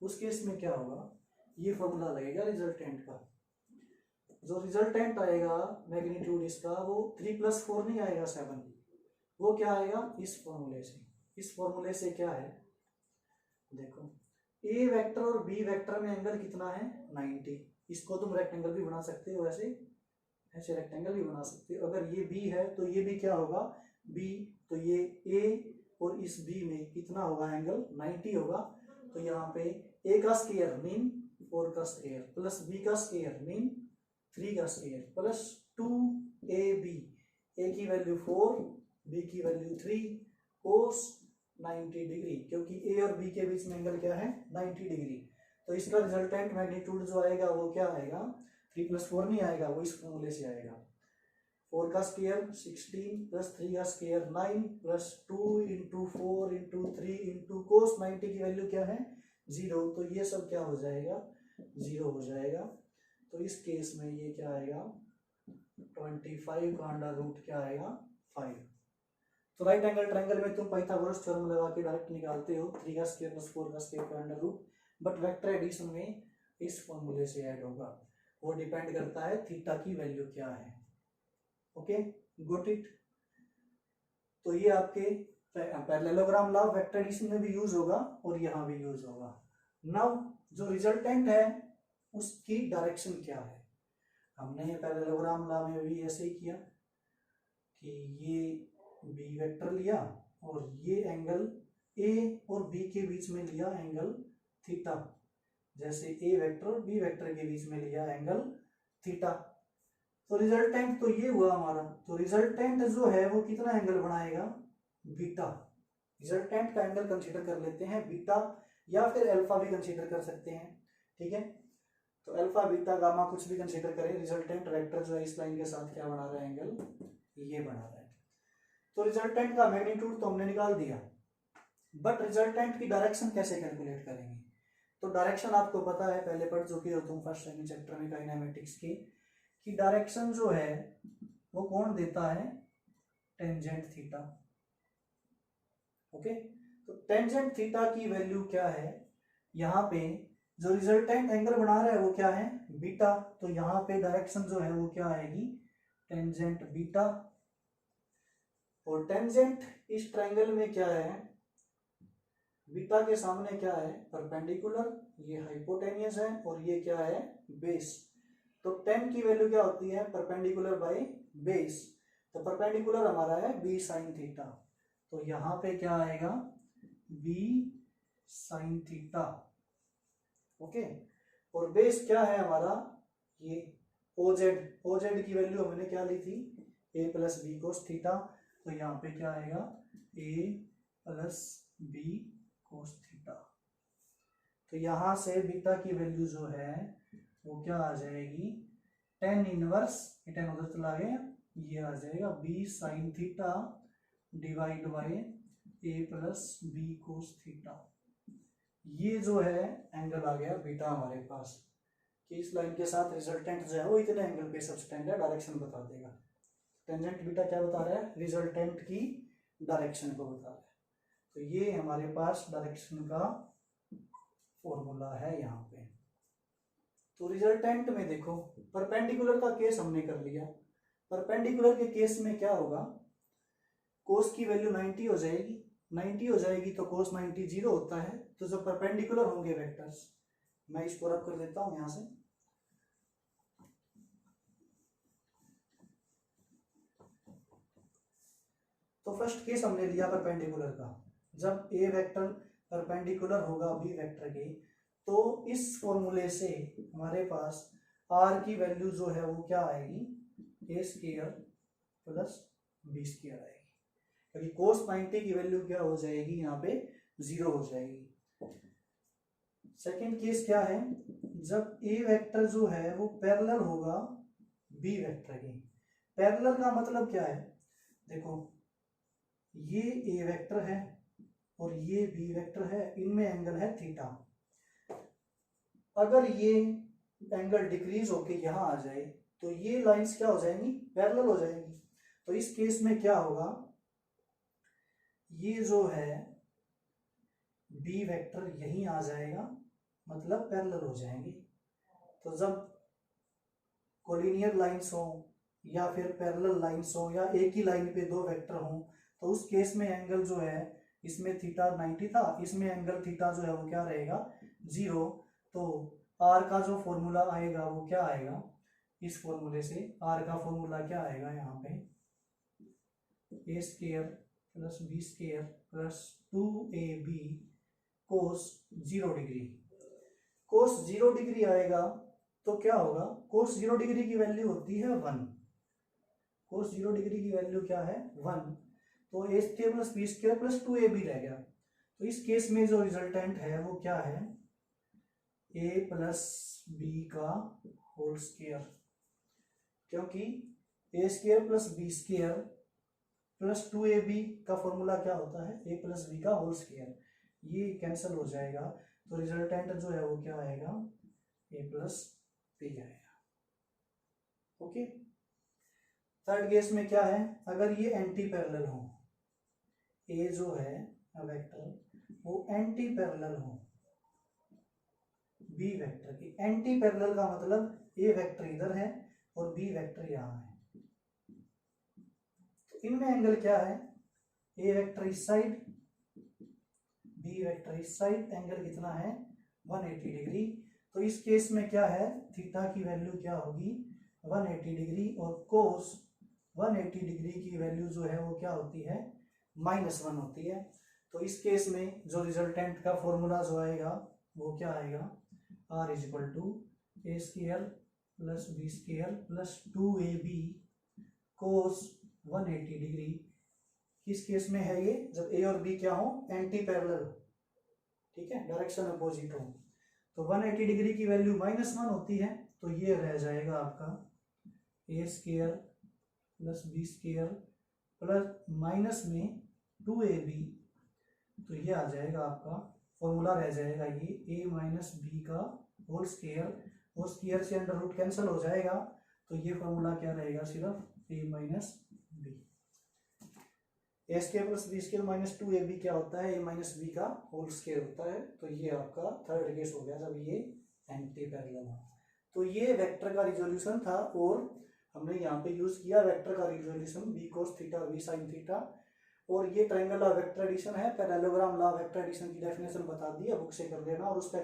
उस केस में क्या होगा, ये फॉर्मूला लगेगा रिजल्टेंट का। जो रिजल्टेंट आएगा मैग्नीट्यूड इसका वो 3 + 4 नहीं आएगा 7, वो क्या आएगा इस फॉर्मूले से। इस फॉर्मूले से क्या है, देखो ए वेक्टर और बी वेक्टर में एंगल कितना है 90। इसको तुम रेक्टेंगल भी बना सकते हो, ऐसे रेक्टेंगल भी बना सकते हो। अगर ये बी है तो ये भी क्या होगा बी, तो ये ए और इस बी में कितना होगा एंगल 90 होगा। तो यहाँ पे ए का स्क्वायर मीन 4 का स्क्वायर प्लस बी का स्क्वायर मीन 3 का स्क्वायर प्लस 2ab, ए की वैल्यू 4 बी की वैल्यू 3 कोस 90 डिग्री, क्योंकि ए और बी के बीच में एंगल क्या है 90 डिग्री। तो इसका रिजल्टेंट मैग्नीट्यूड जो आएगा वो क्या आएगा 3 + 4 नहीं आएगा, वो इस फॉर्मूले से आएगा। 4 का स्क्वायर 16 प्लस 3 का स्क्वायर 9 प्लस 2 × 4 × 3 × कोस 90 की वैल्यू क्या है 0। तो ये सब क्या हो जाएगा 0 हो जाएगा। तो इस केस में ये क्या आएगा 25 का अंडर रूट क्या आएगा 5। तो राइट एंगल ट्रायंगल में तुम पाइथागोरस थ्योरम लगा के डायरेक्ट निकालते हो 3 का स्क्वायर प्लस 4 का स्क्वायर का under root, but vector addition में इस फॉर्मूले से ऐड होगा। वो डिपेंड करता है थीटा की वैल्यू क्या है। Okay, got it. तो ये आपके पैरेललोग्राम लॉ वेक्टर एडिशन में भी यूज होगा और यहाँ भी यूज होगा। नाउ जो रिजल्टेंट है उसकी डायरेक्शन क्या है, हमने पैरेललोग्राम लॉ में भी ऐसे ही किया कि ये बी वेक्टर लिया और ये एंगल ए और बी के बीच में लिया एंगल थीटा, जैसे ए वेक्टर और बी वेक्टर के बीच में लिया एंगल थीटा। तो रिजल्टेंट तो ये हुआ हमारा। तो रिजल्टेंट जो है वो कितना एंगल बनाएगा बीटा। रिजल्टेंट का एंगल कंसीडर कर लेते हैं बीटा, या फिर अल्फा भी कंसीडर कर सकते हैं, ठीक है। तो अल्फा बीटा गामा कुछ भी कंसीडर करें, रिजल्टेंट वेक्टर जो है इस लाइन के साथ क्या बना रहा है एंगल ये बना रहा है। तो रिजल्टेंट का मैग्नीट्यूड तो हमने निकाल दिया, बट रिजल्टेंट की डायरेक्शन कैसे कैलकुलेट करेंगे। तो डायरेक्शन आपको पता है, पहले पढ़ चुके हो तुम फर्स्ट सेकंड चैप्टर में काइनेमेटिक्स के, कि डायरेक्शन जो है वो कौन देता है, टेंजेंट थीटा। ओके, तो टेंजेंट थीटा की वैल्यू क्या है, यहाँ पे जो रिजल्टेंट एंगल बना रहा है वो क्या है, बीटा, तो यहाँ पे डायरेक्शन जो है वो क्या आएगी, टेंजेंट बीटा। और टेंजेंट इस ट्रायंगल में क्या है, बीटा के सामने क्या है, परपेंडिकुलर, ये हाइपोटेनियस है और ये क्या है, बेस। तो टेन की वैल्यू क्या होती है, परपेंडिकुलर बाय बेस, तो परपेंडिकुलर हमारा है बी साइन थीटा, तो यहाँ पे क्या आएगा, बी साइन थीटा। ओके, और बेस क्या है हमारा, ये ओजेड, ओजेड की वैल्यू हमने क्या ली थी, ए प्लस बी कोस थीटा, तो यहाँ पे क्या आएगा, A plus B cos theta. तो यहाँ से बीटा की वैल्यू जो है वो क्या आ जाएगी, टेन इनवर्स, टेन उधर चला गया, ये आ जाएगा B sine theta divide by A plus B cos theta. ये जो है एंगल आ गया बीटा हमारे पास, कि इस लाइन के साथ रिजल्टेंट जो है वो इतने एंगल पे सबटेंड है, डायरेक्शन बता देगा। टेंजेंट बीटा क्या बता रहा है, रिजल्टेंट की डायरेक्शन को बता रहा है। तो ये हमारे पास डायरेक्शन का फॉर्मूला है यहाँ पे। तो रिजल्टेंट में देखो, परपेंडिकुलर का केस हमने कर लिया, परपेंडिकुलर के केस में क्या होगा, कोस की वैल्यू 90 हो जाएगी, 90 हो जाएगी तो कोस 90 0 होता है, तो जो परपेंडिकुलर होंगे वेक्टर्स, मैं इसको रब कर देता हूं यहां से, तो फर्स्ट केस हमने लिया परपेंडिकुलर का, जब ए वेक्टर परपेंडिकुलर होगा बी वेक्टर के, तो इस फॉर्मूले से हमारे पास आर की वैल्यू जो है वो क्या आएगी, ए स्क्वायर प्लस बी स्क्वायर आएगी, क्योंकि कोस 90 की वैल्यू क्या हो जाएगी, यहाँ पे 0 हो जाएगी। सेकंड केस क्या है, जब ए वेक्टर जो है वो पैरेलल होगा बी वेक्टर के। पैरेलल का मतलब क्या है, देखो ये ए वेक्टर है और ये बी वेक्टर है, इनमें एंगल है थीटा, अगर ये एंगल डिक्रीज होके यहाँ आ जाए तो ये लाइंस क्या हो जाएंगी, पैरेलल हो जाएंगी। तो इस केस में क्या होगा, ये जो है बी वेक्टर यहीं आ जाएगा, मतलब पैरेलल हो जाएंगे। तो जब कोलिनियर लाइंस हो या फिर पैरेलल लाइंस हो या एक ही लाइन पे दो वेक्टर हो, तो उस केस में एंगल जो है, इसमें थीटा 90 था, इसमें एंगल थीटा जो है वो क्या रहेगा, 0। तो आर का जो फॉर्मूला आएगा वो क्या आएगा, इस फॉर्मूले से आर का फॉर्मूला क्या आएगा, यहाँ पे A square plus B square plus 2ab cos 0 degree. Cos 0 degree आएगा तो क्या होगा, कोस 0 डिग्री की वैल्यू होती है 1, कोस 0 डिग्री की वैल्यू क्या है 1, तो A square plus B square plus 2ab रह गया। तो इस केस में जो रिजल्टेंट है वो क्या है, ए प्लस बी का होल स्क्वायर, क्योंकि A square plus B square plus 2ab का फॉर्मूला क्या होता है, ए प्लस बी का होल स्क्वायर, ये कैंसिल हो जाएगा, तो रिजल्टेंट जो है वो क्या आएगा, ए प्लस बी आएगा। ओके, थर्ड केस में क्या है, अगर ये एंटी पैरेलल हो, ए जो है वेक्टर वो एंटी पैरेलल हो बी वेक्टर की। एंटी पैरेलल का मतलब ए वेक्टर इधर है और बी वेक्टर यहाँ है, तो इनमें एंगल क्या है, ए वेक्टर इस साइड, बी वेक्टर इस साइड, एंगल कितना है 180 डिग्री। तो इस केस में क्या है, थीटा की वैल्यू क्या होगी 180 डिग्री, और कोस 180 डिग्री की वैल्यू जो है वो क्या होती है -1 होती है। तो इस केस में जो रिजल्टेंट का फॉर्मूला जो आएगा वो क्या आएगा, R is equal to A square plus B square plus 2ab cos 180 degree. किस केस में है ये, जब ए और बी क्या हो, एंटी पैरेलल, ठीक है, डायरेक्शन अपोजिट हो, तो 180 डिग्री की वैल्यू -1 होती है, तो ये रह जाएगा आपका A square plus B square plus minus में 2ab, तो ये आ जाएगा आपका फॉर्मूला रह जाएगा ये a माइनस बी का होल स्क्वायर, और स्क्वायर से अंडर रूट कैंसिल हो जाएगा, तो ये फॉर्मूला क्या रहेगा, सिर्फ a minus B. A square plus B square minus 2ab क्या होता है, a माइनस बी का होल स्क्वायर होता है। तो ये आपका थर्ड केस हो गया जब ये एंटी पैरेलल है। तो ये वेक्टर का रिजोल्यूशन था, और हमने यहाँ पे यूज किया वेक्टर का resolution B cos theta V sine theta. और ये ट्रायंगल लॉ वेक्टर एडिशन है, पैरेललोग्राम लॉ वेक्टर एडिशन की डेफिनेशन बता दी है, बुक से कर लेना और उस पर